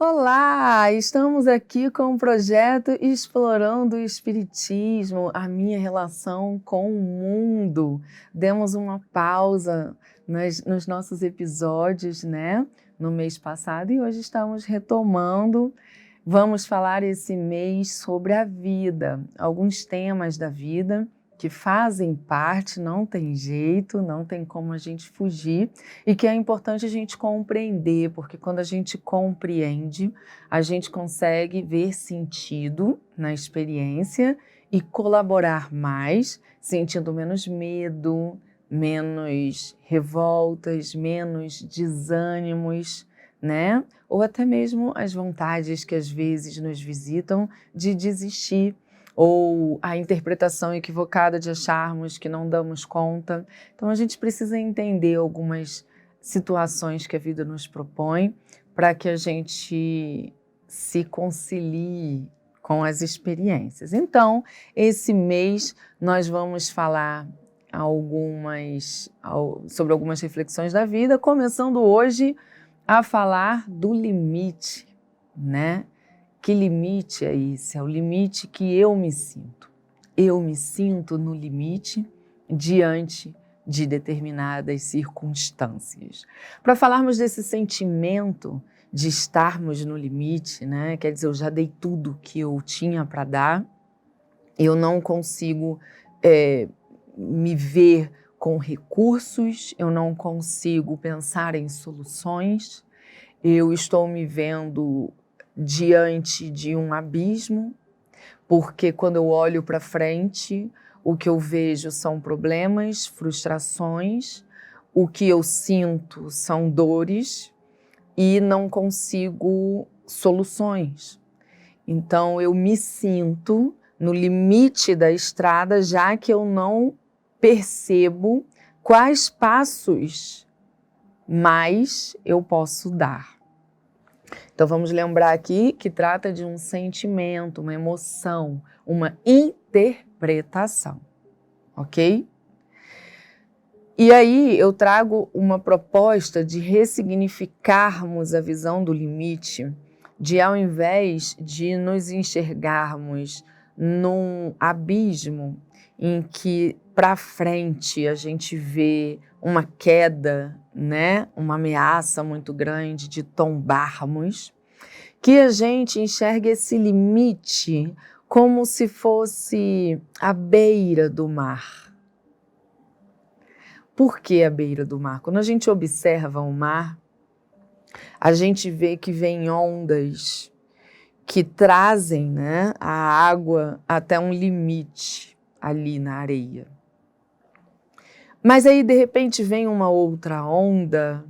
Olá, estamos aqui com o projeto Explorando o Espiritismo, a minha relação com o mundo. Demos uma pausa nos nossos episódios, né, no mês passado e hoje estamos retomando. Vamos falar esse mês sobre a vida, alguns temas da vida que fazem parte, não tem jeito, não tem como a gente fugir e que é importante a gente compreender, porque quando a gente compreende, a gente consegue ver sentido na experiência e colaborar mais, sentindo menos medo, menos revoltas, menos desânimos, né? Ou até mesmo as vontades que às vezes nos visitam de desistir, ou a interpretação equivocada de acharmos que não damos conta. Então a gente precisa entender algumas situações que a vida nos propõe para que a gente se concilie com as experiências. Então, esse mês nós vamos falar sobre algumas reflexões da vida, começando hoje a falar do limite, né? Que limite é esse? É o limite que eu me sinto. Eu me sinto no limite diante de determinadas circunstâncias. Para falarmos desse sentimento de estarmos no limite, né? Quer dizer, eu já dei tudo que eu tinha para dar, eu não consigo me ver com recursos, eu não consigo pensar em soluções, eu estou me vendo diante de um abismo, porque quando eu olho para frente, o que eu vejo são problemas, frustrações, o que eu sinto são dores e não consigo soluções. Então eu me sinto no limite da estrada, já que eu não percebo quais passos mais eu posso dar. Então vamos lembrar aqui que trata de um sentimento, uma emoção, uma interpretação, ok? E aí eu trago uma proposta de ressignificarmos a visão do limite, de ao invés de nos enxergarmos num abismo em que para frente a gente vê uma queda, né? Uma ameaça muito grande de tombarmos, que a gente enxergue esse limite como se fosse a beira do mar. Por que a beira do mar? Quando a gente observa o mar, a gente vê que vem ondas que trazem, né, a água até um limite ali na areia. Mas aí, de repente, vem uma outra onda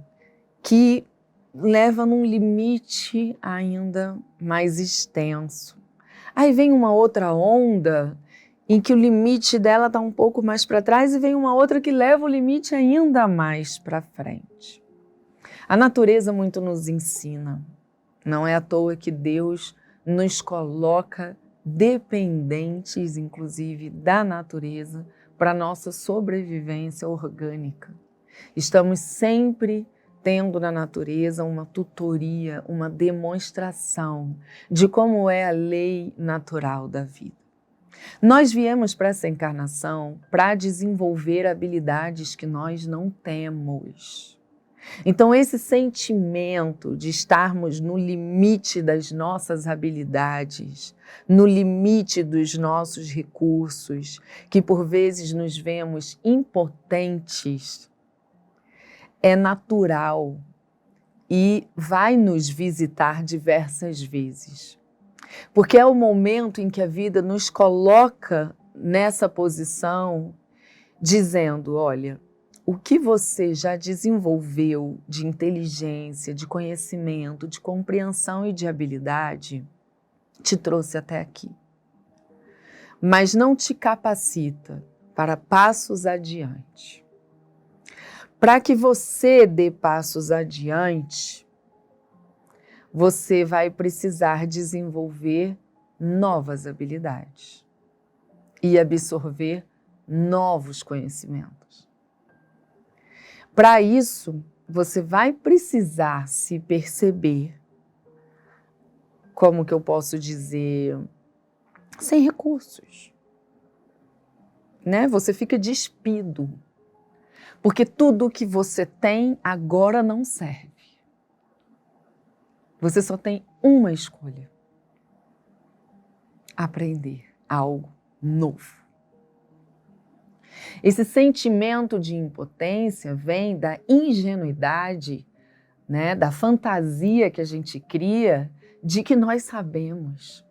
que leva num limite ainda mais extenso. Aí vem uma outra onda em que o limite dela está um pouco mais para trás e vem uma outra que leva o limite ainda mais para frente. A natureza muito nos ensina. Não é à toa que Deus nos coloca dependentes, inclusive, da natureza para nossa sobrevivência orgânica. Estamos sempre tendo na natureza uma tutoria, uma demonstração de como é a lei natural da vida. Nós viemos para essa encarnação para desenvolver habilidades que nós não temos. Então, esse sentimento de estarmos no limite das nossas habilidades, no limite dos nossos recursos, que por vezes nos vemos impotentes, é natural e vai nos visitar diversas vezes. Porque é o momento em que a vida nos coloca nessa posição, dizendo, olha, o que você já desenvolveu de inteligência, de conhecimento, de compreensão e de habilidade, te trouxe até aqui. Mas não te capacita para passos adiante. Para que você dê passos adiante, você vai precisar desenvolver novas habilidades e absorver novos conhecimentos. Para isso, você vai precisar se perceber como que eu posso dizer, sem recursos, né? Você fica despido, porque tudo que você tem agora não serve. Você só tem uma escolha: aprender algo novo. Esse sentimento de impotência vem da ingenuidade, né, da fantasia que a gente cria de que nós sabemos.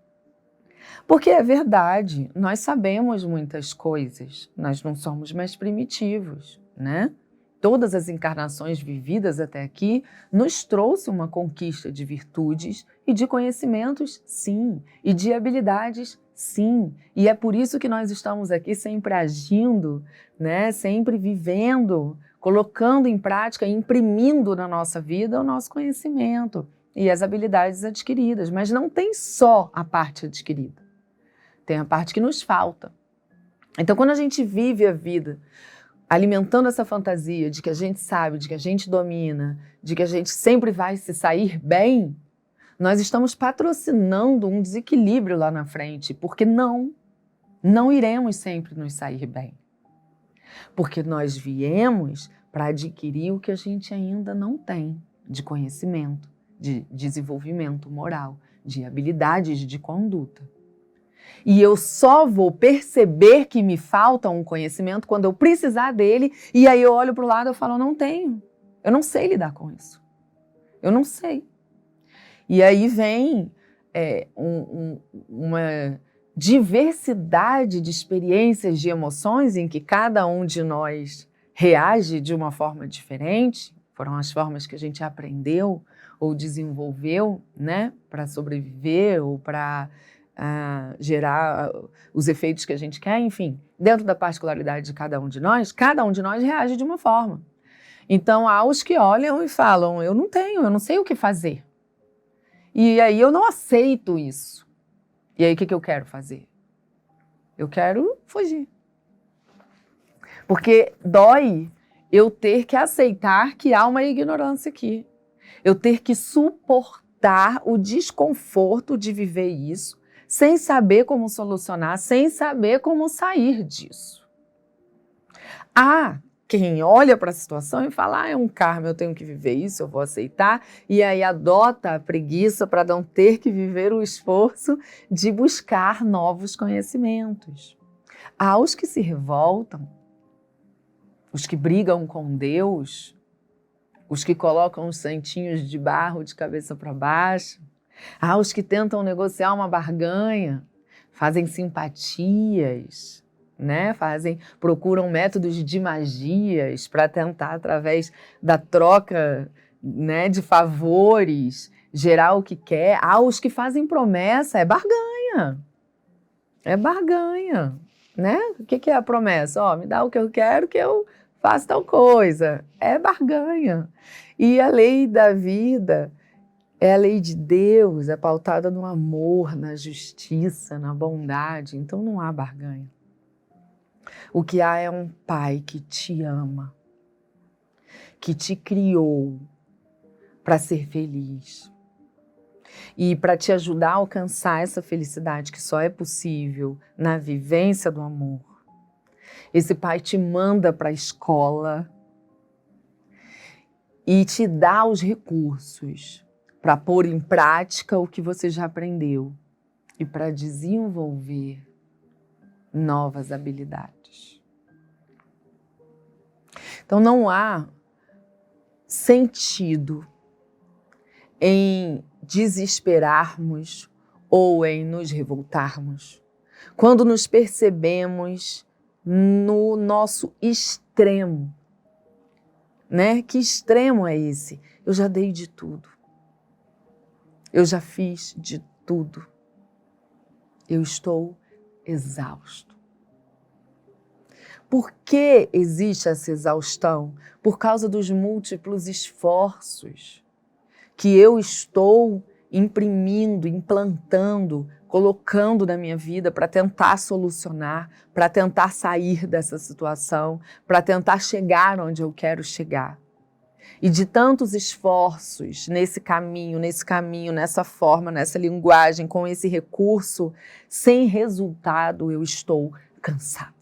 Porque é verdade, nós sabemos muitas coisas, nós não somos mais primitivos, né? Todas as encarnações vividas até aqui nos trouxe uma conquista de virtudes e de conhecimentos, sim, e de habilidades, sim. E é por isso que nós estamos aqui sempre agindo, né? Sempre vivendo, colocando em prática, imprimindo na nossa vida o nosso conhecimento e as habilidades adquiridas. Mas não tem só a parte adquirida, tem a parte que nos falta. Então, quando a gente vive a vida alimentando essa fantasia de que a gente sabe, de que a gente domina, de que a gente sempre vai se sair bem, nós estamos patrocinando um desequilíbrio lá na frente, porque não iremos sempre nos sair bem. Porque nós viemos para adquirir o que a gente ainda não tem de conhecimento, de desenvolvimento moral, de habilidades de conduta. E eu só vou perceber que me falta um conhecimento quando eu precisar dele, e aí eu olho para o lado e falo, não tenho, eu não sei lidar com isso, eu não sei. E aí vem uma diversidade de experiências, de emoções em que cada um de nós reage de uma forma diferente, foram as formas que a gente aprendeu ou desenvolveu, né, para sobreviver ou para gerar os efeitos que a gente quer, enfim, dentro da particularidade de cada um de nós reage de uma forma. Então, há os que olham e falam, eu não sei o que fazer. E aí eu não aceito isso. E aí o que eu quero fazer? Eu quero fugir. Porque dói eu ter que aceitar que há uma ignorância aqui. Eu ter que suportar o desconforto de viver isso, sem saber como solucionar, sem saber como sair disso. Há quem olha para a situação e fala, é um karma, eu tenho que viver isso, eu vou aceitar, e aí adota a preguiça para não ter que viver o esforço de buscar novos conhecimentos. Há os que se revoltam, os que brigam com Deus, os que colocam os santinhos de barro de cabeça para baixo, há os que tentam negociar uma barganha, fazem simpatias, né? Procuram métodos de magias para tentar, através da troca, né, de favores, gerar o que quer. Há os que fazem promessa, é barganha, né? O que é a promessa? Me dá o que eu quero que eu faça tal coisa. É barganha. E a lei da vida é a lei de Deus, é pautada no amor, na justiça, na bondade. Então não há barganha. O que há é um pai que te ama, que te criou para ser feliz e para te ajudar a alcançar essa felicidade que só é possível na vivência do amor. Esse pai te manda para a escola e te dá os recursos para pôr em prática o que você já aprendeu e para desenvolver novas habilidades. Então não há sentido em desesperarmos ou em nos revoltarmos quando nos percebemos no nosso extremo, né? Que extremo é esse? Eu já dei de tudo. Eu já fiz de tudo. Eu estou exausto. Por que existe essa exaustão? Por causa dos múltiplos esforços que eu estou imprimindo, implantando, colocando na minha vida para tentar solucionar, para tentar sair dessa situação, para tentar chegar onde eu quero chegar. E de tantos esforços nesse caminho, nessa forma, nessa linguagem, com esse recurso, sem resultado, eu estou cansada.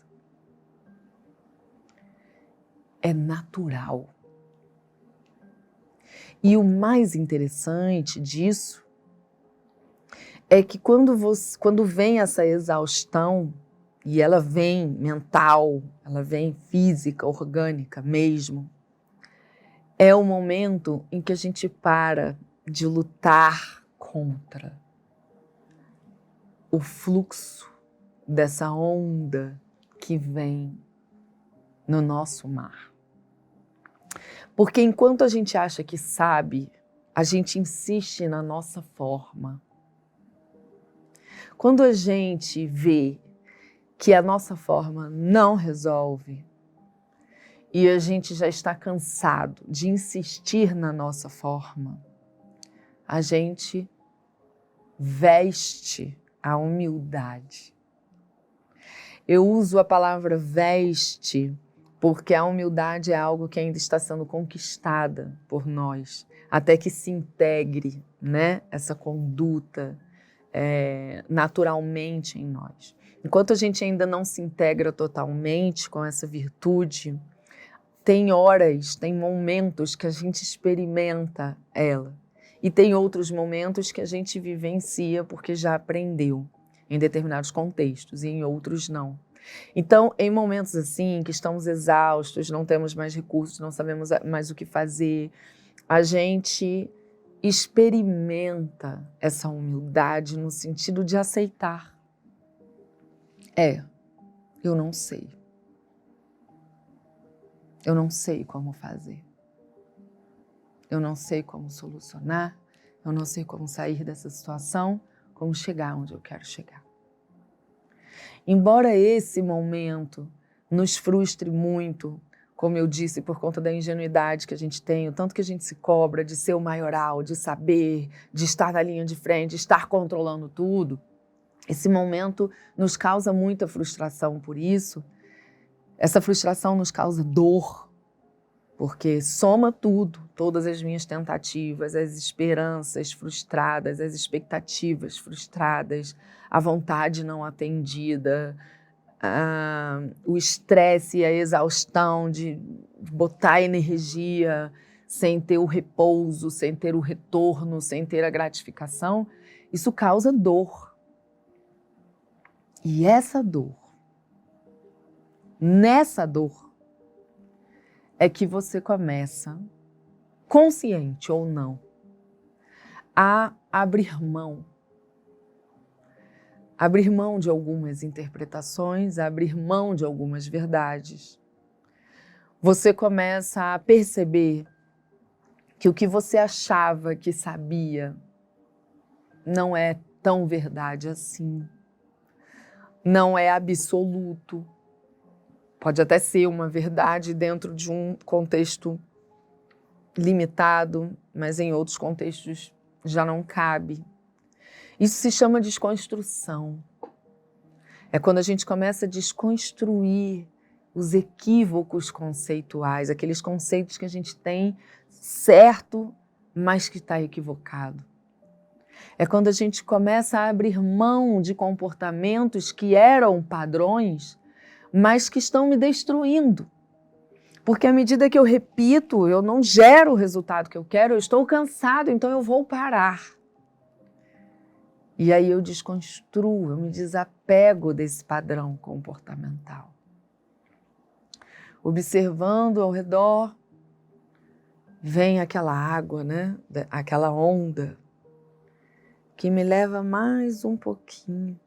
É natural. E o mais interessante disso é que quando vem essa exaustão, e ela vem mental, ela vem física, orgânica mesmo, é o momento em que a gente para de lutar contra o fluxo dessa onda que vem no nosso mar. Porque enquanto a gente acha que sabe, a gente insiste na nossa forma. Quando a gente vê que a nossa forma não resolve e a gente já está cansado de insistir na nossa forma, a gente veste a humildade. Eu uso a palavra veste porque a humildade é algo que ainda está sendo conquistada por nós, até que se integre, né, essa conduta naturalmente em nós. Enquanto a gente ainda não se integra totalmente com essa virtude, tem horas, tem momentos que a gente experimenta ela. E tem outros momentos que a gente vivencia porque já aprendeu em determinados contextos e em outros não. Então, em momentos assim, que estamos exaustos, não temos mais recursos, não sabemos mais o que fazer, a gente experimenta essa humildade no sentido de aceitar. Eu não sei. Eu não sei como fazer. Eu não sei como solucionar. Eu não sei como sair dessa situação, como chegar onde eu quero chegar. Embora esse momento nos frustre muito, como eu disse, por conta da ingenuidade que a gente tem, o tanto que a gente se cobra de ser o maioral, de saber, de estar na linha de frente, de estar controlando tudo, esse momento nos causa muita frustração por isso. Essa frustração nos causa dor, porque soma tudo, todas as minhas tentativas, as esperanças frustradas, as expectativas frustradas, a vontade não atendida, o estresse e a exaustão de botar energia sem ter o repouso, sem ter o retorno, sem ter a gratificação, isso causa dor. E essa dor, nessa dor, é que você começa, consciente ou não, a abrir mão. Abrir mão de algumas interpretações, abrir mão de algumas verdades. Você começa a perceber que o que você achava que sabia não é tão verdade assim. Não é absoluto. Pode até ser uma verdade dentro de um contexto limitado, mas em outros contextos já não cabe. Isso se chama desconstrução. É quando a gente começa a desconstruir os equívocos conceituais, aqueles conceitos que a gente tem certo, mas que está equivocado. É quando a gente começa a abrir mão de comportamentos que eram padrões, mas que estão me destruindo. Porque à medida que eu repito, eu não gero o resultado que eu quero, eu estou cansado, então eu vou parar. E aí eu desconstruo, eu me desapego desse padrão comportamental. Observando ao redor, vem aquela água, né? Aquela onda que me leva mais um pouquinho.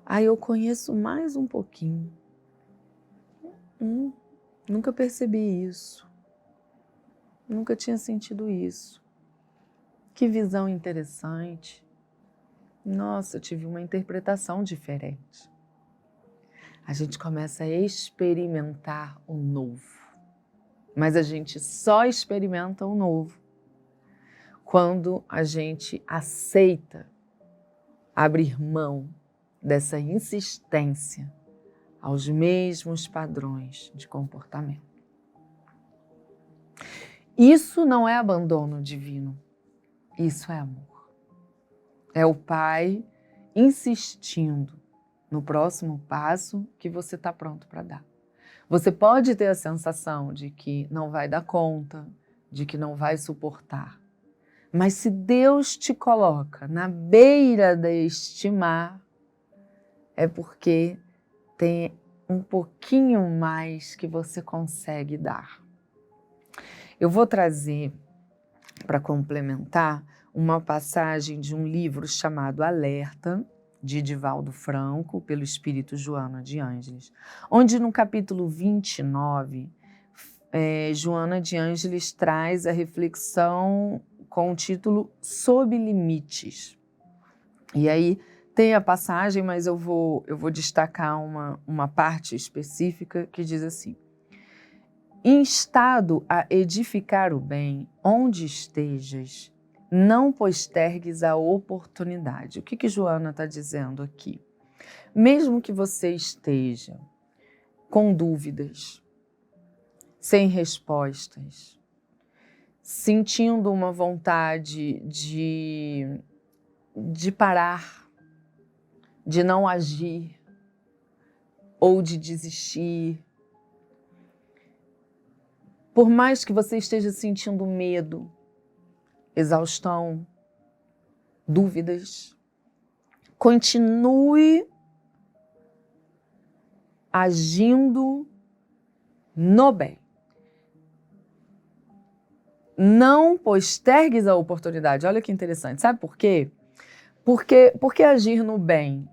Aí eu conheço mais um pouquinho. Nunca percebi isso. Nunca tinha sentido isso. Que visão interessante. Nossa, eu tive uma interpretação diferente. A gente começa a experimentar o novo. Mas a gente só experimenta o novo quando a gente aceita abrir mão dessa insistência aos mesmos padrões de comportamento. Isso não é abandono divino, isso é amor. É o Pai insistindo no próximo passo que você está pronto para dar. Você pode ter a sensação de que não vai dar conta, de que não vai suportar. Mas se Deus te coloca na beira deste mar, é porque tem um pouquinho mais que você consegue dar. Eu vou trazer, para complementar, uma passagem de um livro chamado Alerta, de Divaldo Franco, pelo Espírito Joana de Ângeles, onde no capítulo 29, Joana de Ângeles traz a reflexão com o título Sob Limites. E aí tem a passagem, mas eu vou destacar uma parte específica que diz assim: instado a edificar o bem, onde estejas, não postergues a oportunidade. O que Joana está dizendo aqui? Mesmo que você esteja com dúvidas, sem respostas, sentindo uma vontade de parar, de não agir ou de desistir, por mais que você esteja sentindo medo, exaustão, dúvidas, continue agindo no bem. Não postergues a oportunidade. Olha que interessante. Sabe por quê? Porque agir no bem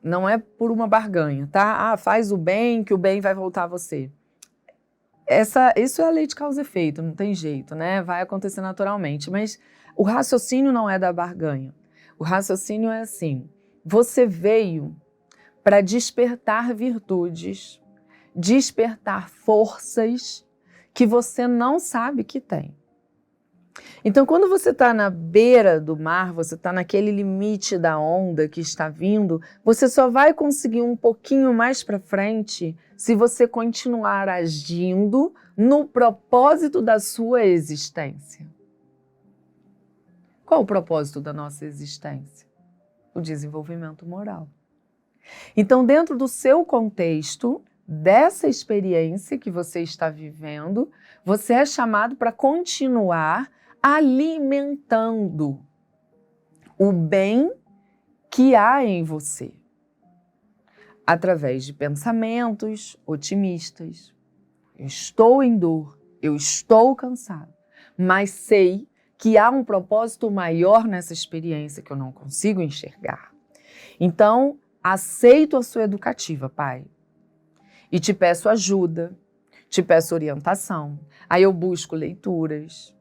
não é por uma barganha, tá? Ah, faz o bem que o bem vai voltar a você. Isso é a lei de causa e efeito, não tem jeito, né? Vai acontecer naturalmente, mas o raciocínio não é da barganha. O raciocínio é assim: você veio para despertar virtudes, despertar forças que você não sabe que tem. Então, quando você está na beira do mar, você está naquele limite da onda que está vindo, você só vai conseguir um pouquinho mais para frente se você continuar agindo no propósito da sua existência. Qual o propósito da nossa existência? O desenvolvimento moral. Então, dentro do seu contexto, dessa experiência que você está vivendo, você é chamado para continuar alimentando o bem que há em você, através de pensamentos otimistas. Eu estou em dor, eu estou cansado, mas sei que há um propósito maior nessa experiência que eu não consigo enxergar. Então, aceito a sua educativa, Pai, e te peço ajuda, te peço orientação. Aí eu busco leituras,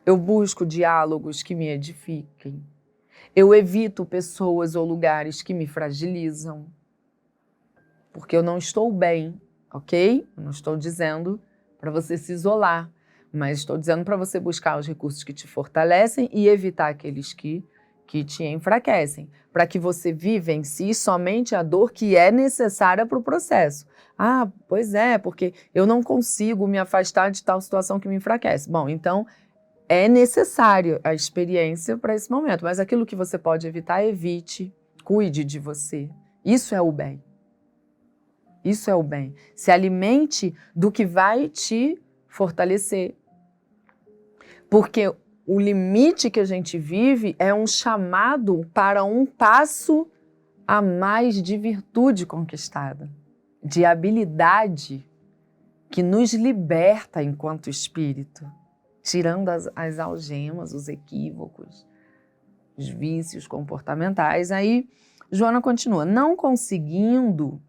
eu busco diálogos que me edifiquem. Eu evito pessoas ou lugares que me fragilizam, porque eu não estou bem, ok? Eu não estou dizendo para você se isolar, mas estou dizendo para você buscar os recursos que te fortalecem e evitar aqueles que te enfraquecem, para que você vivencie somente a dor que é necessária para o processo. Ah, pois é, porque eu não consigo me afastar de tal situação que me enfraquece. Bom, então é necessário a experiência para esse momento, mas aquilo que você pode evitar, evite, cuide de você. Isso é o bem. Isso é o bem. Se alimente do que vai te fortalecer. Porque o limite que a gente vive é um chamado para um passo a mais de virtude conquistada, de habilidade que nos liberta enquanto espírito, tirando as algemas, os equívocos, os vícios comportamentais. Aí Joana continua: não conseguindo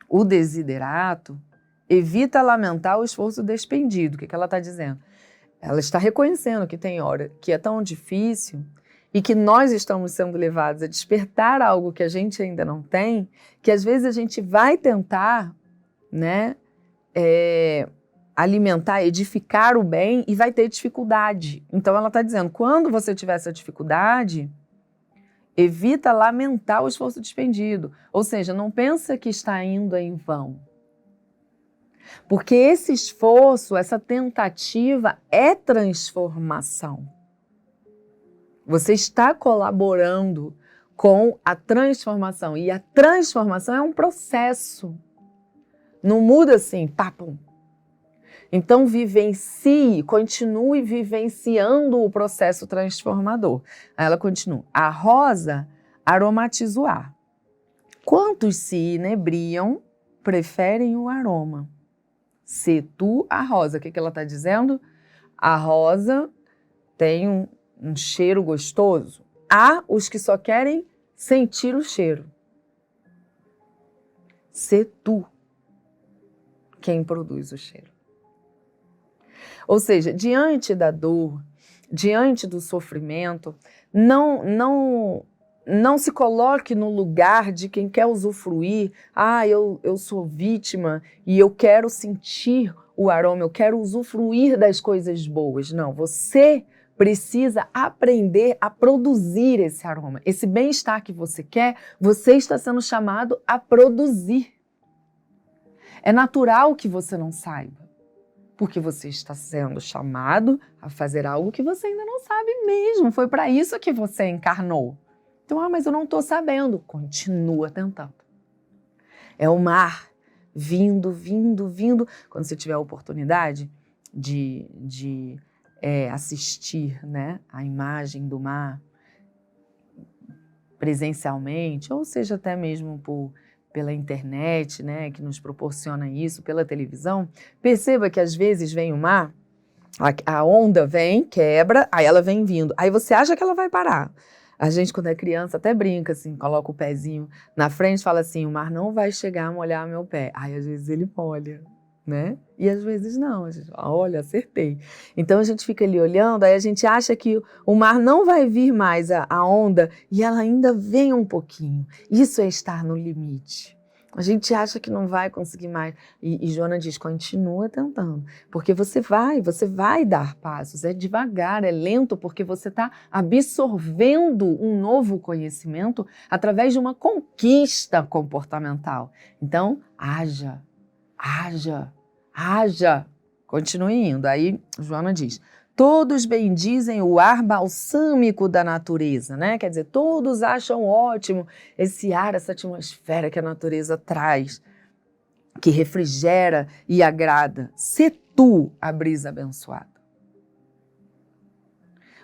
o desiderato, evita lamentar o esforço despendido. O que ela está dizendo? Ela está reconhecendo que tem hora que é tão difícil e que nós estamos sendo levados a despertar algo que a gente ainda não tem, que às vezes a gente vai tentar, né, alimentar, edificar o bem e vai ter dificuldade. Então ela está dizendo, quando você tiver essa dificuldade, evita lamentar o esforço despendido. Ou seja, não pensa que está indo em vão. Porque esse esforço, essa tentativa é transformação. Você está colaborando com a transformação. E a transformação é um processo. Não muda assim, papum. Então, vivencie, continue vivenciando o processo transformador. Aí ela continua. A rosa aromatiza o ar. Quantos se inebriam, preferem o aroma. Se tu, a rosa. O que ela está dizendo? A rosa tem um cheiro gostoso. Há os que só querem sentir o cheiro. Se tu quem produz o cheiro. Ou seja, diante da dor, diante do sofrimento, não se coloque no lugar de quem quer usufruir. Eu sou vítima e eu quero sentir o aroma, eu quero usufruir das coisas boas. Não, você precisa aprender a produzir esse aroma. Esse bem-estar que você quer, você está sendo chamado a produzir. É natural que você não saiba, porque você está sendo chamado a fazer algo que você ainda não sabe mesmo. Foi para isso que você encarnou. Então, mas eu não estou sabendo. Continua tentando. É o mar vindo, vindo, vindo. Quando você tiver a oportunidade de assistir, né, a imagem do mar presencialmente, ou seja, até mesmo pela internet, né, que nos proporciona isso, pela televisão, perceba que às vezes vem o mar, a onda vem, quebra, aí ela vem vindo. Aí você acha que ela vai parar. A gente, quando é criança, até brinca, assim, coloca o pezinho na frente e fala assim, o mar não vai chegar a molhar meu pé. Aí, às vezes, ele molha, né? E, às vezes, não. A gente fala, olha, acertei. Então, a gente fica ali olhando, aí a gente acha que o mar não vai vir mais a onda e ela ainda vem um pouquinho. Isso é estar no limite. A gente acha que não vai conseguir mais. E Joana diz, continua tentando. Porque você vai dar passos. É devagar, é lento, porque você está absorvendo um novo conhecimento através de uma conquista comportamental. Então, haja. Continue indo. Aí, Joana diz, todos bendizem o ar balsâmico da natureza, né? Quer dizer, todos acham ótimo esse ar, essa atmosfera que a natureza traz, que refrigera e agrada. Se tu a brisa abençoada.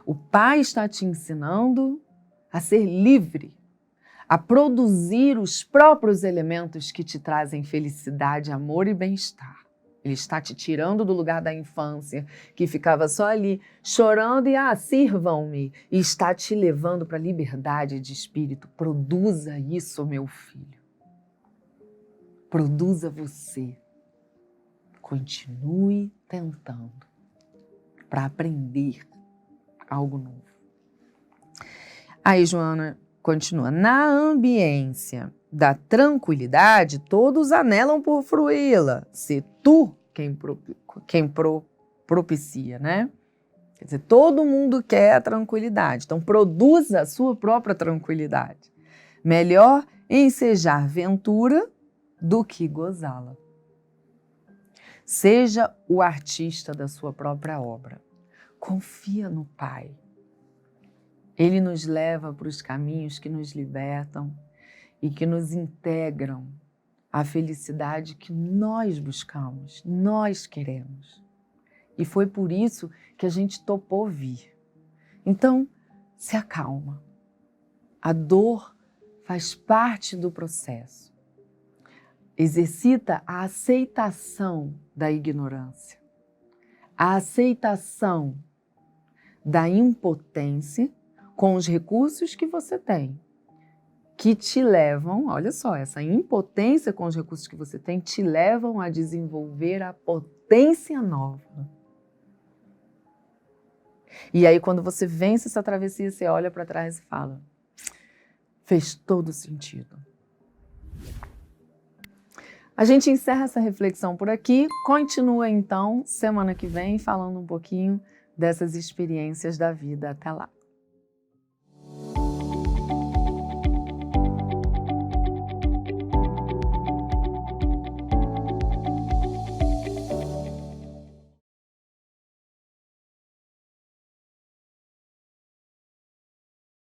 O Pai está te ensinando a ser livre, a produzir os próprios elementos que te trazem felicidade, amor e bem-estar. Ele está te tirando do lugar da infância, que ficava só ali chorando e sirvam-me. E está te levando para a liberdade de espírito. Produza isso, meu filho. Produza você. Continue tentando para aprender algo novo. Aí, Joana continua. Na ambiência da tranquilidade, todos anelam por fruí-la. Se tu quem propicia, né? Quer dizer, todo mundo quer a tranquilidade. Então, produza a sua própria tranquilidade. Melhor ensejar ventura do que gozá-la. Seja o artista da sua própria obra. Confia no Pai. Ele nos leva para os caminhos que nos libertam e que nos integram à felicidade que nós buscamos, nós queremos. E foi por isso que a gente topou vir. Então, se acalma. A dor faz parte do processo. Exercita a aceitação da ignorância, a aceitação da impotência com os recursos que você tem, que te levam, olha só, essa impotência com os recursos que você tem te levam a desenvolver a potência nova. E aí, quando você vence essa travessia, você olha para trás e fala, fez todo sentido. A gente encerra essa reflexão por aqui, continua então, semana que vem, falando um pouquinho dessas experiências da vida. Até lá!